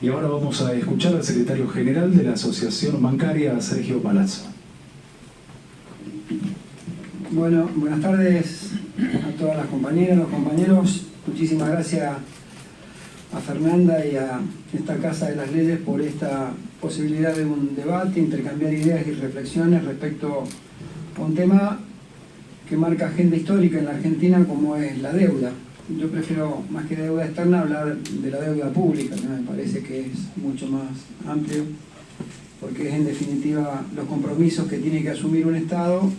Y ahora vamos a escuchar al secretario general de la Asociación Bancaria, Sergio Palazzo. Bueno, buenas tardes a todas las compañeras, los compañeros. Muchísimas gracias a Fernanda y a esta Casa de las Leyes por esta posibilidad de un debate, intercambiar ideas y reflexiones respecto a un tema que marca agenda histórica en la Argentina, como es la deuda. Yo prefiero, más que deuda externa, hablar de la deuda pública, que me parece que es mucho más amplio, porque es en definitiva los compromisos que tiene que asumir un Estado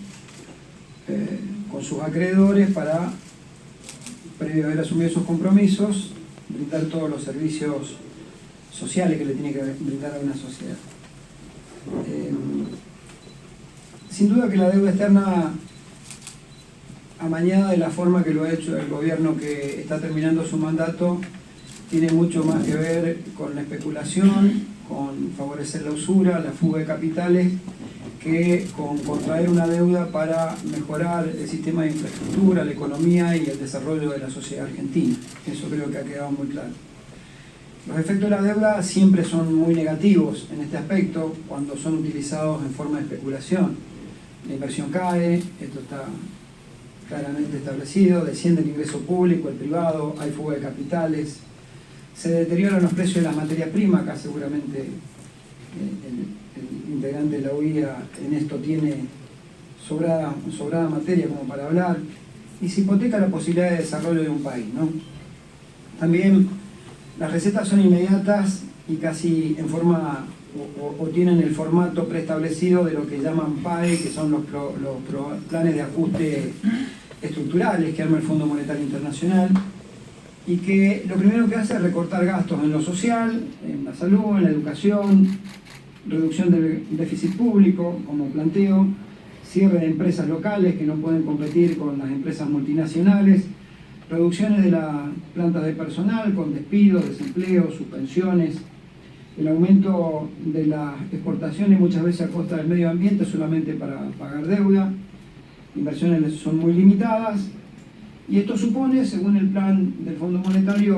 con sus acreedores para, previo a haber asumido esos compromisos, brindar todos los servicios sociales que le tiene que brindar a una sociedad. Sin duda que la deuda externa, amañada de la forma que lo ha hecho el gobierno que está terminando su mandato, tiene mucho más que ver con la especulación, con favorecer la usura, la fuga de capitales, que con contraer una deuda para mejorar el sistema de infraestructura, la economía y el desarrollo de la sociedad argentina. Eso creo que ha quedado muy claro. Los efectos de la deuda siempre son muy negativos en este aspecto cuando son utilizados en forma de especulación. La inversión cae, esto está claramente establecido, desciende el ingreso público, el privado, hay fuga de capitales, se deterioran los precios de las materias primas. Acá seguramente el integrante de la UIA en esto tiene sobrada materia como para hablar, y se hipoteca la posibilidad de desarrollo de un país, ¿no? También las recetas son inmediatas y casi en forma o tienen el formato preestablecido de lo que llaman PAE, que son los planes de ajuste estructurales que arma el Fondo Monetario Internacional, y que lo primero que hace es recortar gastos en lo social, en la salud, en la educación, reducción del déficit público, como planteo, cierre de empresas locales que no pueden competir con las empresas multinacionales, reducciones de las plantas de personal con despidos, desempleo, suspensiones, el aumento de las exportaciones muchas veces a costa del medio ambiente solamente para pagar deuda, inversiones son muy limitadas, y esto supone, según el plan del Fondo Monetario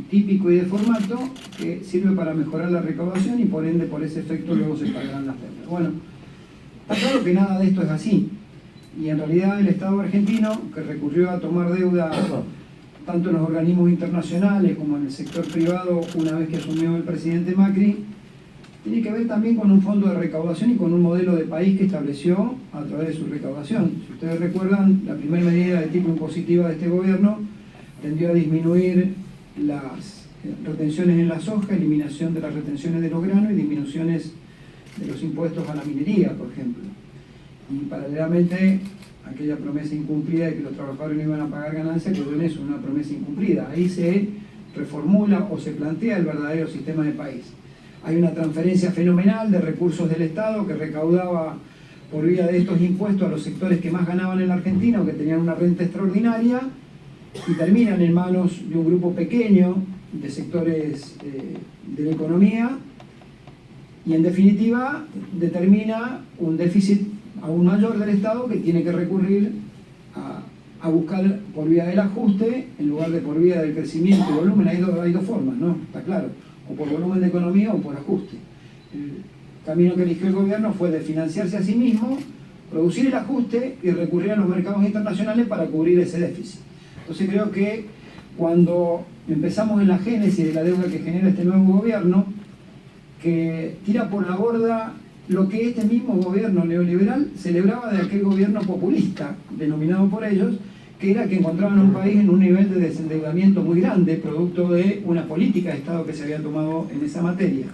típico y de formato, que sirve para mejorar la recaudación y por ende por ese efecto luego se pagarán las deudas. Bueno, está claro que nada de esto es así, y en realidad el Estado argentino, que recurrió a tomar deuda tanto en los organismos internacionales como en el sector privado una vez que asumió el presidente Macri, tiene que ver también con un fondo de recaudación y con un modelo de país que estableció a través de su recaudación. Si ustedes recuerdan, la primera medida de tipo impositiva de este gobierno tendió a disminuir las retenciones en la soja, eliminación de las retenciones de los granos y disminuciones de los impuestos a la minería, por ejemplo. Y paralelamente, aquella promesa incumplida de que los trabajadores no iban a pagar ganancias, quedó en eso, una promesa incumplida. Ahí se reformula o se plantea el verdadero sistema de país. Hay una transferencia fenomenal de recursos del Estado que recaudaba por vía de estos impuestos a los sectores que más ganaban en la Argentina o que tenían una renta extraordinaria, y terminan en manos de un grupo pequeño de sectores de la economía, y en definitiva determina un déficit aún mayor del Estado que tiene que recurrir a buscar por vía del ajuste en lugar de por vía del crecimiento y volumen. Hay dos formas, ¿no? Está claro, o por volumen de economía o por ajuste. El camino que eligió el gobierno fue de financiarse a sí mismo, producir el ajuste y recurrir a los mercados internacionales para cubrir ese déficit. Entonces creo que cuando empezamos en la génesis de la deuda que genera este nuevo gobierno, que tira por la borda lo que este mismo gobierno neoliberal celebraba de aquel gobierno populista, denominado por ellos, que era que encontraban un país en un nivel de desendeudamiento muy grande, producto de una política de Estado que se había tomado en esa materia.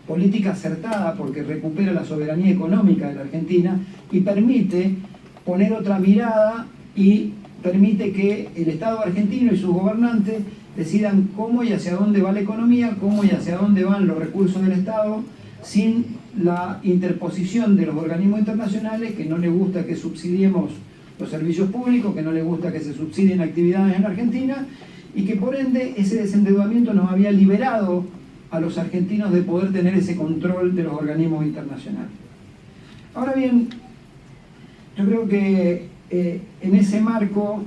Política acertada porque recupera la soberanía económica de la Argentina y permite poner otra mirada y permite que el Estado argentino y sus gobernantes decidan cómo y hacia dónde va la economía, cómo y hacia dónde van los recursos del Estado, sin la interposición de los organismos internacionales que no les gusta que subsidiemos los servicios públicos, que no les gusta que se subsidien actividades en la Argentina, y que por ende ese desendeudamiento nos había liberado a los argentinos de poder tener ese control de los organismos internacionales. Ahora bien, yo creo que en ese marco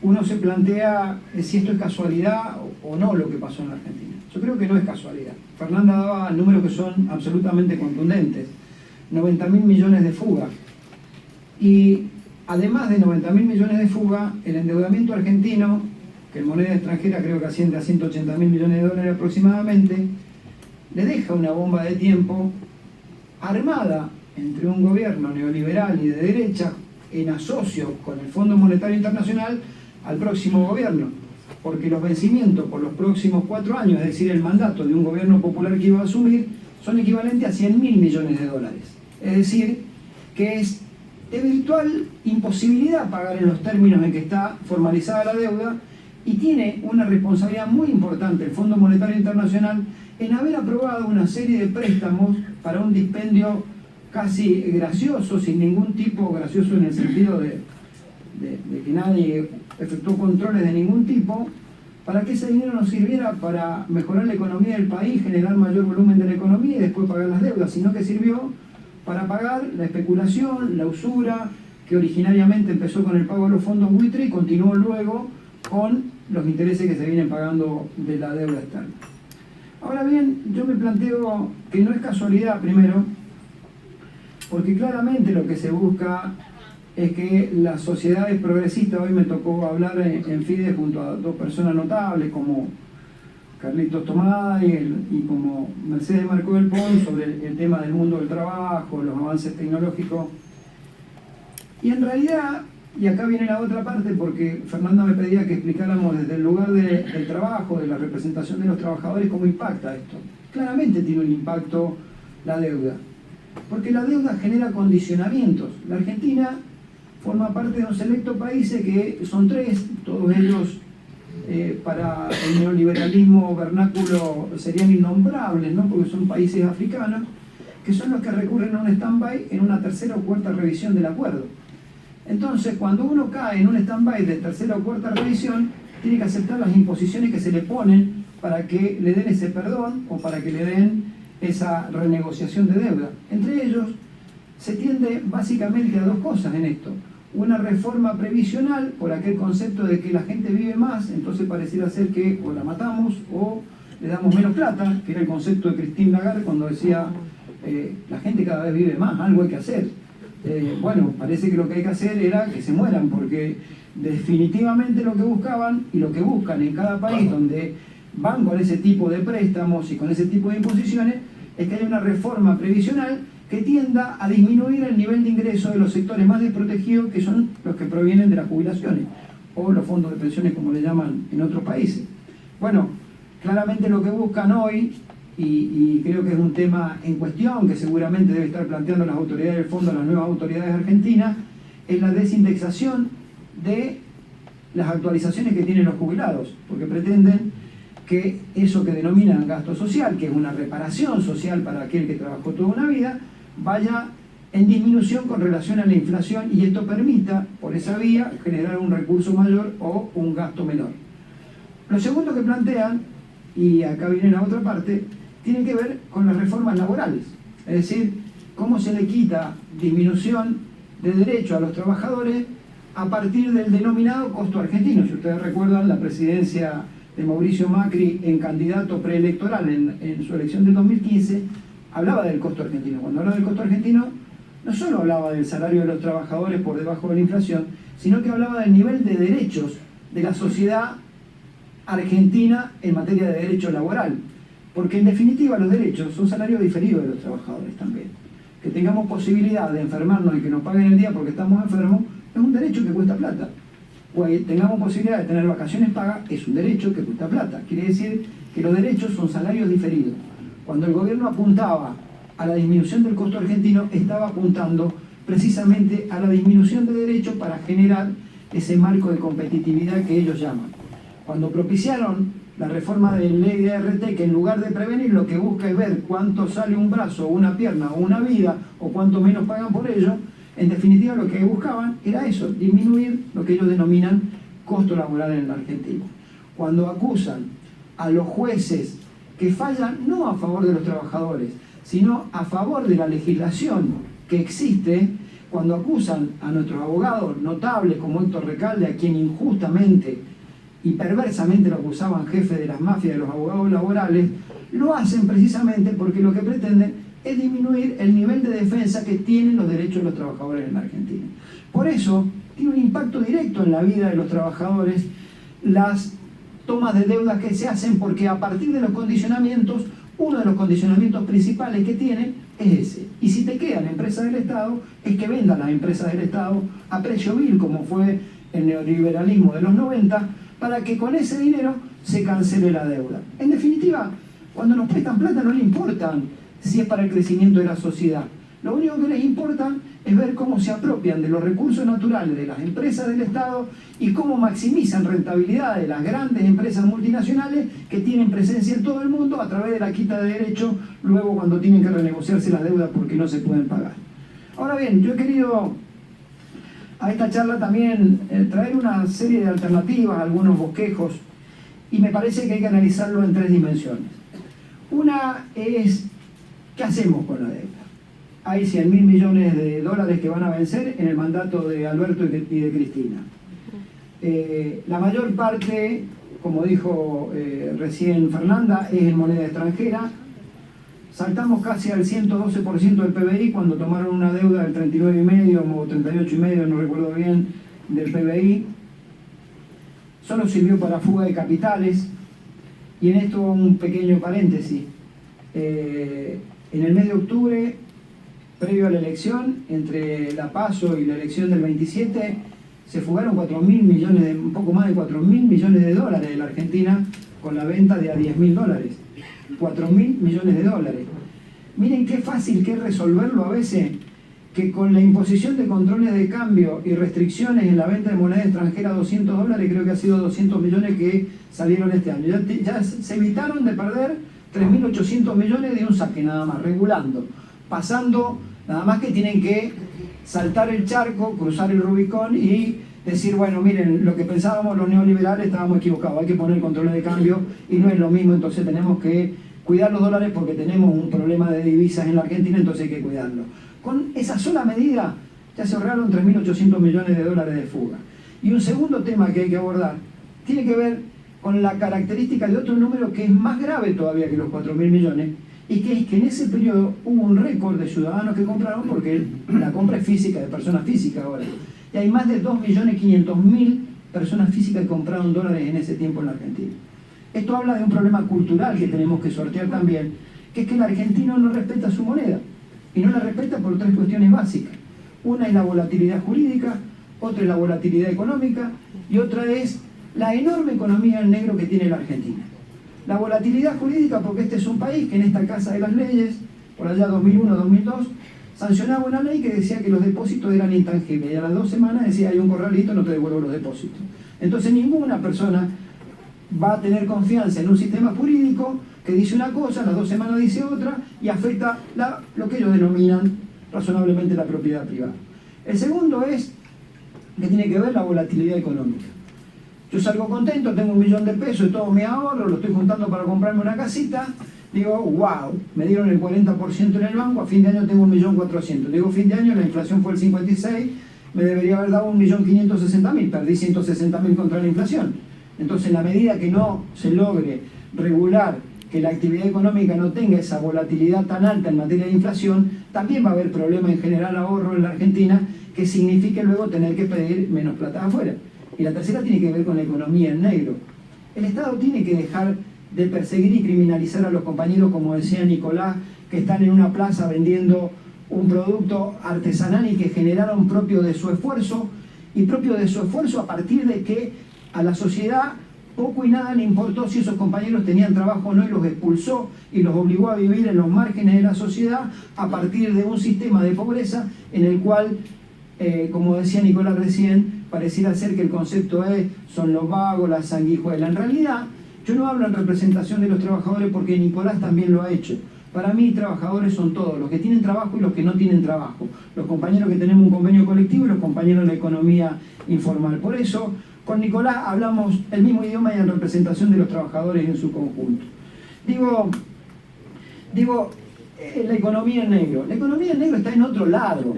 uno se plantea si esto es casualidad o no lo que pasó en la Argentina. Yo creo que no es casualidad. Fernanda daba números que son absolutamente contundentes. 90.000 millones de fuga. Y además de 90.000 millones de fuga, el endeudamiento argentino, que en moneda extranjera creo que asciende a 180.000 millones de dólares aproximadamente, le deja una bomba de tiempo armada entre un gobierno neoliberal y de derecha en asocio con el Fondo Monetario Internacional al próximo gobierno, porque los vencimientos por los próximos 4 años, es decir, el mandato de un gobierno popular que iba a asumir, son equivalentes a 100.000 millones de dólares. Es decir, que es de virtual imposibilidad pagar en los términos en que está formalizada la deuda, y tiene una responsabilidad muy importante el Fondo Monetario Internacional en haber aprobado una serie de préstamos para un dispendio casi gracioso, sin ningún tipo, gracioso en el sentido de que nadie efectuó controles de ningún tipo, para que ese dinero nos sirviera para mejorar la economía del país, generar mayor volumen de la economía y después pagar las deudas, sino que sirvió para pagar la especulación, la usura, que originariamente empezó con el pago de los fondos buitre y continuó luego con los intereses que se vienen pagando de la deuda externa. Ahora bien, yo me planteo que no es casualidad, primero, porque claramente lo que se busca es que las sociedades progresistas, hoy me tocó hablar en Fides junto a 2 personas notables como Carlitos Tomás y como Mercedes Marcó del Pont, sobre el tema del mundo del trabajo, los avances tecnológicos. Y en realidad, y acá viene la otra parte, porque Fernanda me pedía que explicáramos desde el lugar del trabajo, de la representación de los trabajadores, cómo impacta esto. Claramente tiene un impacto la deuda, porque la deuda genera condicionamientos. La Argentina forma parte de un selecto países que son 3, todos ellos para el neoliberalismo vernáculo serían innombrables, ¿no? Porque son países africanos, que son los que recurren a un stand-by en una 3ª o 4ª revisión del acuerdo. Entonces, cuando uno cae en un stand-by de 3ª o 4ª revisión, tiene que aceptar las imposiciones que se le ponen para que le den ese perdón o para que le den esa renegociación de deuda. Entre ellos, se tiende básicamente a 2 cosas en esto. Una reforma previsional por aquel concepto de que la gente vive más, entonces pareciera ser que o la matamos o le damos menos plata, que era el concepto de Christine Lagarde cuando decía la gente cada vez vive más, algo hay que hacer. Bueno, parece que lo que hay que hacer era que se mueran, porque definitivamente lo que buscaban y lo que buscan en cada país donde van con ese tipo de préstamos y con ese tipo de imposiciones es que haya una reforma previsional que tienda a disminuir el nivel de ingreso de los sectores más desprotegidos, que son los que provienen de las jubilaciones o los fondos de pensiones, como le llaman en otros países. Bueno, claramente lo que buscan hoy, y creo que es un tema en cuestión que seguramente debe estar planteando las autoridades del fondo, las nuevas autoridades argentinas, es la desindexación de las actualizaciones que tienen los jubilados, porque pretenden que eso que denominan gasto social, que es una reparación social para aquel que trabajó toda una vida, vaya en disminución con relación a la inflación, y esto permita, por esa vía, generar un recurso mayor o un gasto menor. Lo segundo que plantean, y acá viene la otra parte, tiene que ver con las reformas laborales, es decir, cómo se le quita disminución de derecho a los trabajadores a partir del denominado costo argentino. Si ustedes recuerdan, la presidencia de Mauricio Macri en candidato preelectoral en su elección de 2015, hablaba del costo argentino. Cuando hablaba del costo argentino, no solo hablaba del salario de los trabajadores por debajo de la inflación, sino que hablaba del nivel de derechos de la sociedad argentina en materia de derecho laboral. Porque en definitiva los derechos son salarios diferidos de los trabajadores también. Que tengamos posibilidad de enfermarnos y que nos paguen el día porque estamos enfermos, es un derecho que cuesta plata. O que tengamos posibilidad de tener vacaciones pagas, es un derecho que cuesta plata. Quiere decir que los derechos son salarios diferidos. Cuando el gobierno apuntaba a la disminución del costo argentino, estaba apuntando precisamente a la disminución de derechos para generar ese marco de competitividad que ellos llaman. Cuando propiciaron la reforma de ley de ART, que en lugar de prevenir lo que busca es ver cuánto sale un brazo o una pierna o una vida o cuánto menos pagan por ello, en definitiva lo que buscaban era eso, disminuir lo que ellos denominan costo laboral en la Argentina. Cuando acusan a los jueces que fallan no a favor de los trabajadores, sino a favor de la legislación que existe, cuando acusan a nuestros abogados notables como Héctor Recalde, a quien injustamente y perversamente lo acusaban jefe de las mafias de los abogados laborales, lo hacen precisamente porque lo que pretenden es disminuir el nivel de defensa que tienen los derechos de los trabajadores en la Argentina. Por eso tiene un impacto directo en la vida de los trabajadores las tomas de deuda que se hacen, porque a partir de los condicionamientos, uno de los condicionamientos principales que tienen es ese. Y si te quedan empresas del Estado, es que vendan las empresas del Estado a precio vil, como fue el neoliberalismo de los 90, para que con ese dinero se cancele la deuda. En definitiva, cuando nos prestan plata no le importan si es para el crecimiento de la sociedad. Lo único que les importa es ver cómo se apropian de los recursos naturales de las empresas del Estado y cómo maximizan rentabilidad de las grandes empresas multinacionales que tienen presencia en todo el mundo a través de la quita de derechos, luego cuando tienen que renegociarse las deudas porque no se pueden pagar. Ahora bien, yo he querido a esta charla también traer una serie de alternativas, algunos bosquejos, y me parece que hay que analizarlo en tres dimensiones. Una es, ¿qué hacemos con la deuda? Hay 100.000 millones de dólares que van a vencer en el mandato de Alberto y de Cristina. La mayor parte, como dijo recién Fernanda, es en moneda extranjera. Saltamos casi al 112% del PBI cuando tomaron una deuda del 39,5% o 38,5%, no recuerdo bien, del PBI. Solo sirvió para fuga de capitales. Y en esto un pequeño paréntesis. En el mes de octubre, previo a la elección, entre la PASO y la elección del 27, se fugaron 4.000 millones, un poco más de 4.000 millones de dólares de la Argentina con la venta de a 10.000 dólares. 4.000 millones de dólares. Miren qué fácil que es resolverlo a veces, que con la imposición de controles de cambio y restricciones en la venta de moneda extranjera a 200 dólares, creo que ha sido 200 millones que salieron este año. Ya se evitaron de perder 3.800 millones de un saque nada más, regulando, pasando, nada más que tienen que saltar el charco, cruzar el Rubicón y decir, bueno, miren, lo que pensábamos los neoliberales estábamos equivocados, hay que poner controles de cambio y no es lo mismo, entonces tenemos que cuidar los dólares porque tenemos un problema de divisas en la Argentina, entonces hay que cuidarlo. Con esa sola medida ya se ahorraron 3.800 millones de dólares de fuga. Y un segundo tema que hay que abordar tiene que ver con la característica de otro número que es más grave todavía que los 4.000 millones, y que es que en ese periodo hubo un récord de ciudadanos que compraron, porque la compra es física, de personas físicas ahora. Y hay más de 2.500.000 personas físicas que compraron dólares en ese tiempo en la Argentina. Esto habla de un problema cultural que tenemos que sortear también, que es que el argentino no respeta su moneda. Y no la respeta por tres cuestiones básicas. Una es la volatilidad jurídica, otra es la volatilidad económica y otra es la enorme economía en negro que tiene la Argentina. La volatilidad jurídica porque este es un país que en esta Casa de las Leyes, por allá 2001-2002, sancionaba una ley que decía que los depósitos eran intangibles y a las 2 semanas decía hay un corralito, no te devuelvo los depósitos. Entonces ninguna persona va a tener confianza en un sistema jurídico que dice una cosa, a las 2 semanas dice otra y afecta lo que ellos denominan razonablemente la propiedad privada. El segundo es que tiene que ver la volatilidad económica. Yo salgo contento, tengo 1 millón de pesos y todo mi ahorro, lo estoy juntando para comprarme una casita, digo, wow, me dieron el 40% en el banco, a fin de año tengo 1.400.000. Digo, fin de año la inflación fue el 56, me debería haber dado 1.560.000, perdí 160.000 contra la inflación. Entonces, en la medida que no se logre regular que la actividad económica no tenga esa volatilidad tan alta en materia de inflación, también va a haber problema en generar ahorro en la Argentina, que signifique luego tener que pedir menos plata afuera. Y la tercera tiene que ver con la economía en negro. El Estado tiene que dejar de perseguir y criminalizar a los compañeros, como decía Nicolás, que están en una plaza vendiendo un producto artesanal y que generaron propio de su esfuerzo, y propio de su esfuerzo a partir de que a la sociedad poco y nada le importó si esos compañeros tenían trabajo o no, y los expulsó y los obligó a vivir en los márgenes de la sociedad a partir de un sistema de pobreza en el cual, como decía Nicolás recién, pareciera ser que el concepto son los vagos, las sanguijuelas. En realidad, yo no hablo en representación de los trabajadores porque Nicolás también lo ha hecho. Para mí, trabajadores son todos, los que tienen trabajo y los que no tienen trabajo. Los compañeros que tenemos un convenio colectivo y los compañeros de la economía informal. Por eso, con Nicolás hablamos el mismo idioma y en representación de los trabajadores en su conjunto. Digo, la economía en negro. La economía en negro está en otro lado.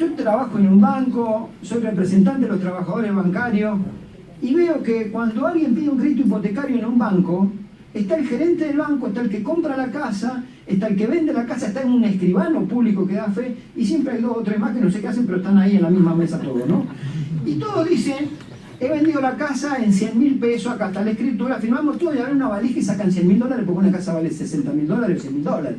Yo trabajo en un banco, soy representante de los trabajadores bancarios y veo que cuando alguien pide un crédito hipotecario en un banco, está el gerente del banco, está el que compra la casa, está el que vende la casa, está en un escribano público que da fe y siempre hay 2 o 3 más que no sé qué hacen, pero están ahí en la misma mesa todos, ¿no? Y todos dicen, he vendido la casa en 100.000 pesos, acá está la escritura, firmamos todo y abren una valija y sacan $100.000 porque una casa vale $60.000 o $100.000.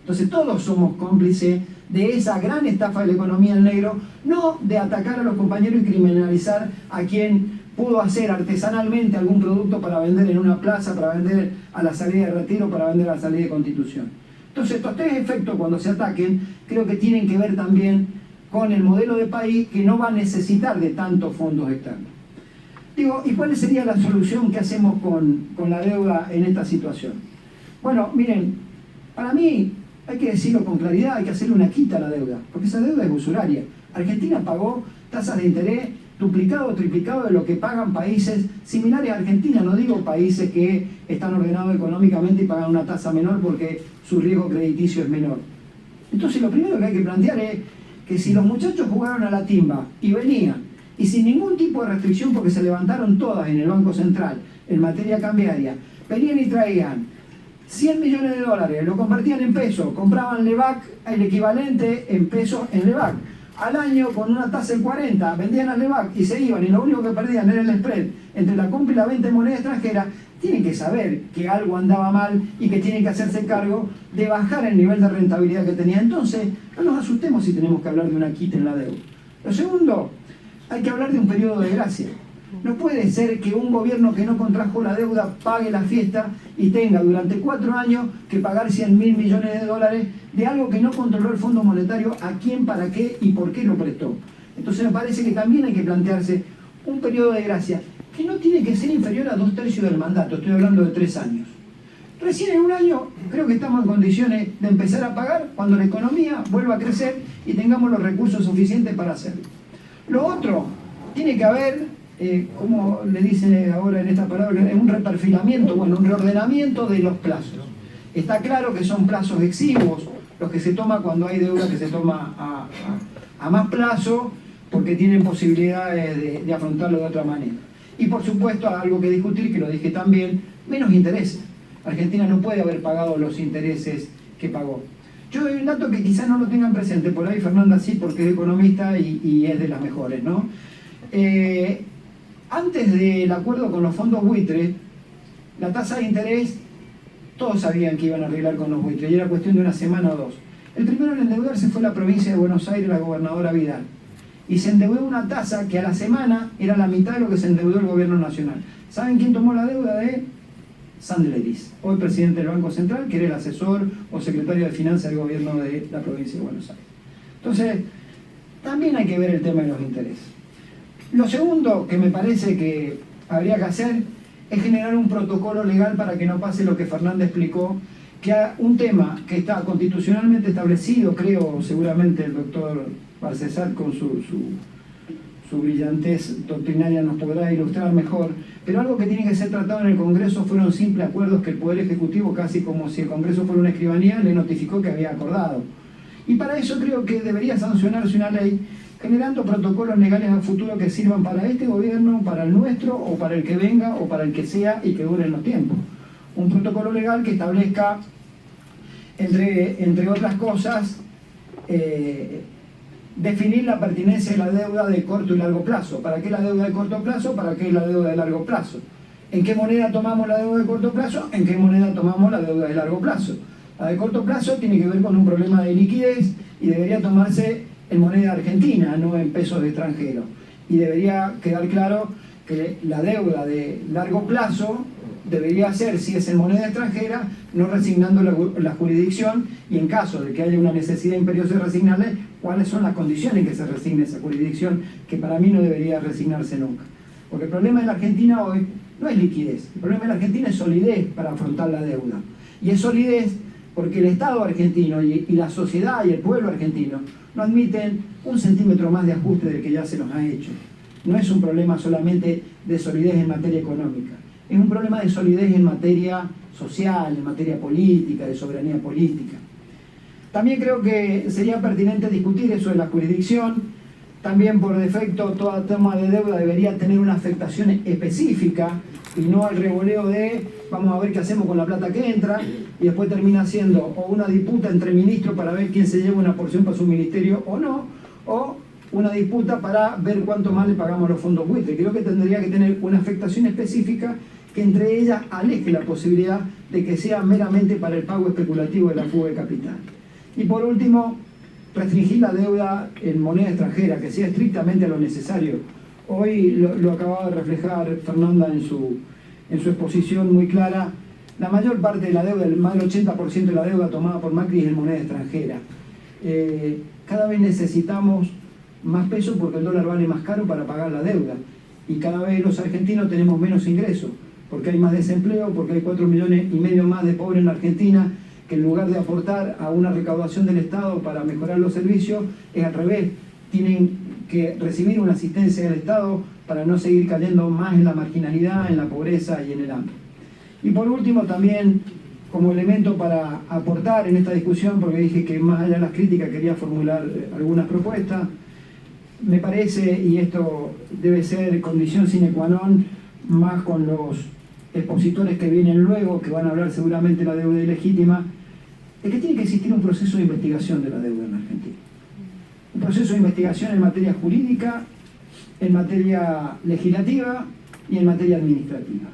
Entonces todos somos cómplices de esa gran estafa de la economía del negro, no de atacar a los compañeros y criminalizar a quien pudo hacer artesanalmente algún producto para vender en una plaza, para vender a la salida de Retiro, para vender a la salida de Constitución. Entonces estos 3 efectos cuando se ataquen creo que tienen que ver también con el modelo de país que no va a necesitar de tantos fondos externos. Digo, ¿y cuál sería la solución que hacemos con la deuda en esta situación? Bueno, miren, para mí hay que decirlo con claridad, hay que hacerle una quita a la deuda, porque esa deuda es usuraria. Argentina pagó tasas de interés duplicado o triplicado de lo que pagan países similares a Argentina, no digo países que están ordenados económicamente y pagan una tasa menor porque su riesgo crediticio es menor. Entonces lo primero que hay que plantear es que si los muchachos jugaron a la timba y venían, y sin ningún tipo de restricción porque se levantaron todas en el Banco Central en materia cambiaria, venían y traían $100 millones, lo convertían en pesos, compraban LEVAC, el equivalente en pesos en LEVAC. Al año, con una tasa del 40, vendían al LEVAC y se iban, y lo único que perdían era el spread entre la compra y la venta de moneda extranjera. Tienen que saber que algo andaba mal y que tienen que hacerse cargo de bajar el nivel de rentabilidad que tenía. Entonces, no nos asustemos si tenemos que hablar de una quita en la deuda. Lo segundo, hay que hablar de un periodo de gracia. No puede ser que un gobierno que no contrajo la deuda pague la fiesta y tenga durante 4 años que pagar $100.000 millones de algo que no controló el Fondo Monetario, a quién, para qué y por qué lo prestó. Entonces me parece que también hay que plantearse un periodo de gracia que no tiene que ser inferior a 2/3 del mandato, estoy hablando de 3 años. Recién en un año creo que estamos en condiciones de empezar a pagar cuando la economía vuelva a crecer y tengamos los recursos suficientes para hacerlo. Lo otro, tiene que haber como le dice ahora en esta palabra, un reperfilamiento, bueno, un reordenamiento de los plazos. Está claro que son plazos exiguos los que se toma cuando hay deuda que se toma a más plazo, porque tienen posibilidades de afrontarlo de otra manera. Y por supuesto, algo que discutir, que lo dije también, menos intereses. Argentina no puede haber pagado los intereses que pagó. Yo doy un dato que quizás no lo tengan presente, por ahí Fernanda sí, porque es economista y es de las mejores, ¿no? Antes del acuerdo con los fondos buitres, la tasa de interés, todos sabían que iban a arreglar con los buitres, y era cuestión de una semana o 2. El primero en endeudarse fue la provincia de Buenos Aires, la gobernadora Vidal. Y se endeudó una tasa que a la semana era la mitad de lo que se endeudó el gobierno nacional. ¿Saben quién tomó la deuda de Sandleris? Hoy presidente del Banco Central, que era el asesor o secretario de Finanzas del gobierno de la provincia de Buenos Aires. Entonces, también hay que ver el tema de los intereses. Lo segundo que me parece que habría que hacer es generar un protocolo legal para que no pase lo que Fernanda explicó, que un tema que está constitucionalmente establecido, creo, seguramente el doctor Barcesat con su brillantez doctrinaria nos podrá ilustrar mejor, pero algo que tiene que ser tratado en el Congreso fueron simples acuerdos que el Poder Ejecutivo, casi como si el Congreso fuera una escribanía, le notificó que había acordado. Y para eso creo que debería sancionarse una ley generando protocolos legales a futuro que sirvan para este gobierno, para el nuestro, o para el que venga, o para el que sea, y que duren los tiempos. Un protocolo legal que establezca, entre otras cosas, definir la pertinencia de la deuda de corto y largo plazo. ¿Para qué la deuda de corto plazo? ¿Para qué la deuda de largo plazo? ¿En qué moneda tomamos la deuda de corto plazo? ¿En qué moneda tomamos la deuda de largo plazo? La de corto plazo tiene que ver con un problema de liquidez y debería tomarse en moneda argentina, no en pesos de extranjero. Y debería quedar claro que la deuda de largo plazo debería ser, si es en moneda extranjera, no resignando la jurisdicción, y en caso de que haya una necesidad imperiosa de resignarle, cuáles son las condiciones en que se resigne esa jurisdicción, que para mí no debería resignarse nunca. Porque el problema de la Argentina hoy no es liquidez, el problema de la Argentina es solidez para afrontar la deuda. Y es solidez porque el Estado argentino y la sociedad y el pueblo argentino no admiten un centímetro más de ajuste del que ya se nos ha hecho. No es un problema solamente de solidez en materia económica, es un problema de solidez en materia social, en materia política, de soberanía política. También creo que sería pertinente discutir eso de la jurisdicción. También por defecto toda toma de deuda debería tener una afectación específica y no al revoleo de vamos a ver qué hacemos con la plata que entra y después termina siendo o una disputa entre ministros para ver quién se lleva una porción para su ministerio o no, o una disputa para ver cuánto más le pagamos a los fondos buitre. Creo que tendría que tener una afectación específica que entre ellas aleje la posibilidad de que sea meramente para el pago especulativo de la fuga de capital. Y por último, restringir la deuda en moneda extranjera, que sea estrictamente a lo necesario. Hoy lo acababa de reflejar Fernanda en su exposición muy clara. La mayor parte de la deuda, más del 80% de la deuda tomada por Macri es en moneda extranjera. Cada vez necesitamos más peso porque el dólar vale más caro para pagar la deuda. Y cada vez los argentinos tenemos menos ingresos, porque hay más desempleo, porque hay 4,5 millones más de pobres en la Argentina, que en lugar de aportar a una recaudación del Estado para mejorar los servicios, es al revés. Tienen que recibir una asistencia del Estado para no seguir cayendo más en la marginalidad, en la pobreza y en el hambre. Y por último también, como elemento para aportar en esta discusión, porque dije que más allá de las críticas quería formular algunas propuestas, me parece, y esto debe ser condición sine qua non, más con los expositores que vienen luego, que van a hablar seguramente de la deuda ilegítima, es que tiene que existir un proceso de investigación de la deuda en Argentina. Un proceso de investigación en materia jurídica, en materia legislativa y en materia administrativa.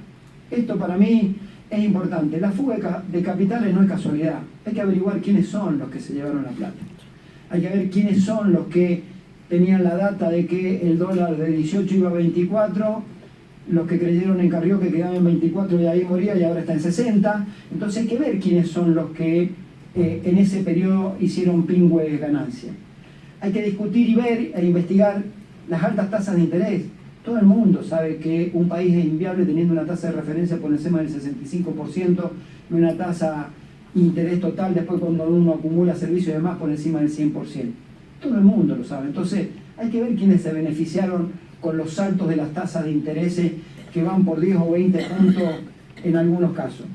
Esto para mí es importante. La fuga de capitales no es casualidad. Hay que averiguar quiénes son los que se llevaron la plata. Hay que ver quiénes son los que tenían la data de que el dólar de 18 iba a 24, los que creyeron en Carrió que quedaba en 24 y ahí moría y ahora está en 60. Entonces hay que ver quiénes son los que en ese periodo hicieron pingüe ganancia. Hay que discutir y ver e investigar las altas tasas de interés. Todo el mundo sabe que un país es inviable teniendo una tasa de referencia por encima del 65% y una tasa de interés total después cuando uno acumula servicios y demás por encima del 100%. Todo el mundo lo sabe. Entonces hay que ver quiénes se beneficiaron con los saltos de las tasas de intereses que van por 10 o 20 puntos en algunos casos.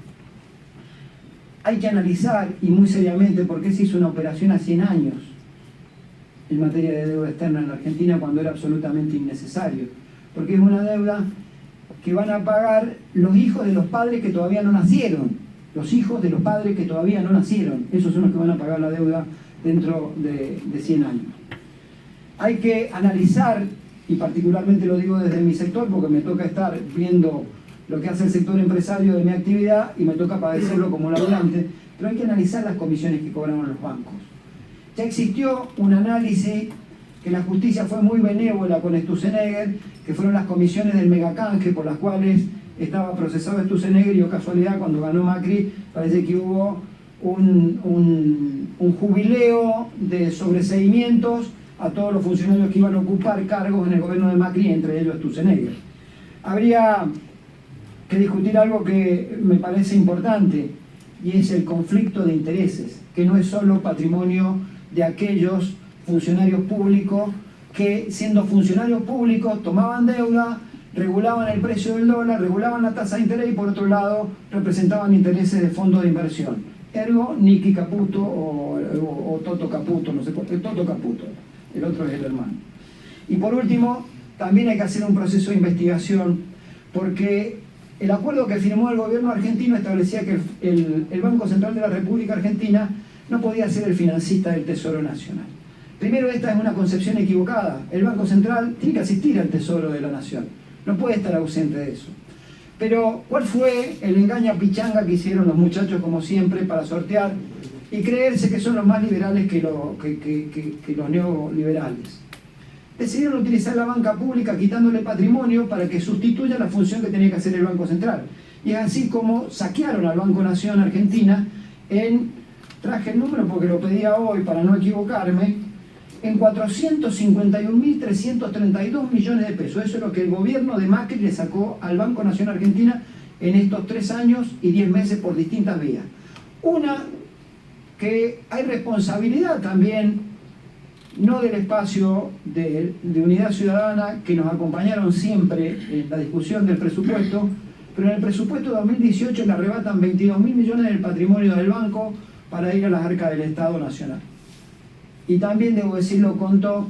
Hay que analizar, y muy seriamente, por qué se hizo una operación a 100 años en materia de deuda externa en la Argentina cuando era absolutamente innecesario. Porque es una deuda que van a pagar los hijos de los padres que todavía no nacieron. Los hijos de los padres que todavía no nacieron. Esos son los que van a pagar la deuda dentro de 100 años. Hay que analizar, y particularmente lo digo desde mi sector porque me toca estar viendo lo que hace el sector empresario de mi actividad y me toca padecerlo como laburante, pero hay que analizar las comisiones que cobraron los bancos. Ya existió un análisis que la justicia fue muy benévola con Sturzenegger, que fueron las comisiones del megacanje por las cuales estaba procesado Sturzenegger y, oh casualidad, cuando ganó Macri parece que hubo un jubileo de sobreseimientos a todos los funcionarios que iban a ocupar cargos en el gobierno de Macri, entre ellos Sturzenegger. Habría que discutir algo que me parece importante, y es el conflicto de intereses, que no es solo patrimonio de aquellos funcionarios públicos que, siendo funcionarios públicos, tomaban deuda, regulaban el precio del dólar, regulaban la tasa de interés y, por otro lado, representaban intereses de fondos de inversión. Ergo, Nicky Caputo o Toto Caputo, no sé cuál, Toto Caputo, el otro es el hermano. Y por último, también hay que hacer un proceso de investigación, porque el acuerdo que firmó el gobierno argentino establecía que el Banco Central de la República Argentina no podía ser el financista del Tesoro Nacional. Primero, esta es una concepción equivocada. El Banco Central tiene que asistir al Tesoro de la Nación, no puede estar ausente de eso. Pero, ¿cuál fue el engaña pichanga que hicieron los muchachos, como siempre, para sortear y creerse que son los más liberales que los neoliberales? Decidieron utilizar la banca pública quitándole patrimonio para que sustituya la función que tenía que hacer el Banco Central. Y es así como saquearon al Banco Nación Argentina traje el número porque lo pedía hoy para no equivocarme, en 451.332 millones de pesos. Eso es lo que el gobierno de Macri le sacó al Banco Nación Argentina en estos 3 años y 10 meses por distintas vías. Una, que hay responsabilidad también, no del espacio de Unidad Ciudadana, que nos acompañaron siempre en la discusión del presupuesto, pero en el presupuesto de 2018 le arrebatan 22.000 millones del patrimonio del banco para ir a las arcas del Estado Nacional. Y también, debo decirlo, contó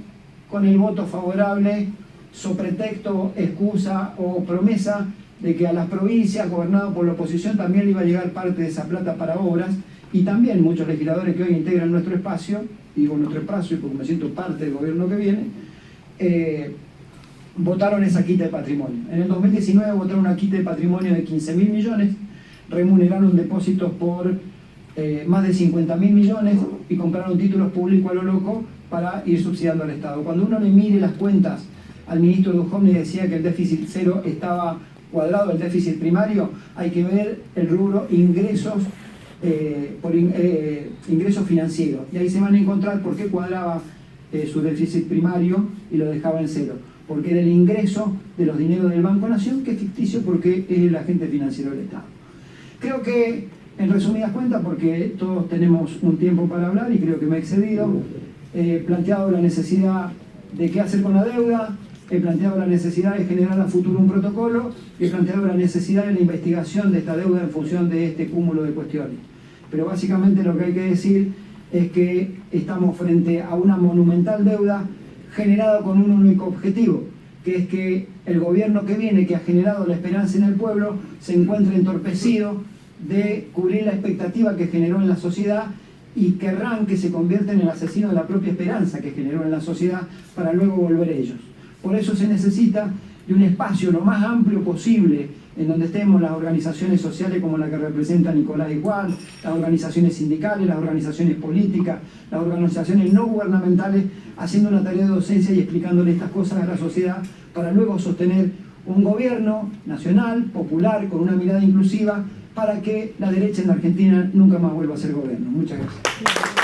con el voto favorable, so pretexto, excusa o promesa de que a las provincias gobernadas por la oposición también le iba a llegar parte de esa plata para obras, y también muchos legisladores que hoy integran nuestro espacio, digo nuestro espacio porque me siento parte del gobierno que viene, votaron esa quita de patrimonio. En el 2019 votaron una quita de patrimonio de 15.000 millones, remuneraron depósitos por más de 50.000 millones y compraron títulos públicos a lo loco para ir subsidiando al Estado. Cuando uno le mire las cuentas al ministro Duhovne, decía que el déficit cero estaba cuadrado, el déficit primario, hay que ver el rubro ingresos ingresos financieros, y ahí se van a encontrar por qué cuadraba su déficit primario y lo dejaba en cero, porque era el ingreso de los dineros del Banco Nación, que es ficticio porque es el agente financiero del Estado. Creo que, en resumidas cuentas, porque todos tenemos un tiempo para hablar y creo que me he excedido, he planteado la necesidad de qué hacer con la deuda, he planteado la necesidad de generar a futuro un protocolo, he planteado la necesidad de la investigación de esta deuda en función de este cúmulo de cuestiones. Pero básicamente lo que hay que decir es que estamos frente a una monumental deuda generada con un único objetivo, que es que el gobierno que viene, que ha generado la esperanza en el pueblo, se encuentre entorpecido de cubrir la expectativa que generó en la sociedad, y querrán que se convierta en el asesino de la propia esperanza que generó en la sociedad para luego volver ellos. Por eso se necesita de un espacio lo más amplio posible en donde estemos las organizaciones sociales como la que representa Nicolás Igual, las organizaciones sindicales, las organizaciones políticas, las organizaciones no gubernamentales, haciendo una tarea de docencia y explicándole estas cosas a la sociedad para luego sostener un gobierno nacional, popular, con una mirada inclusiva, para que la derecha en la Argentina nunca más vuelva a ser gobierno. Muchas gracias.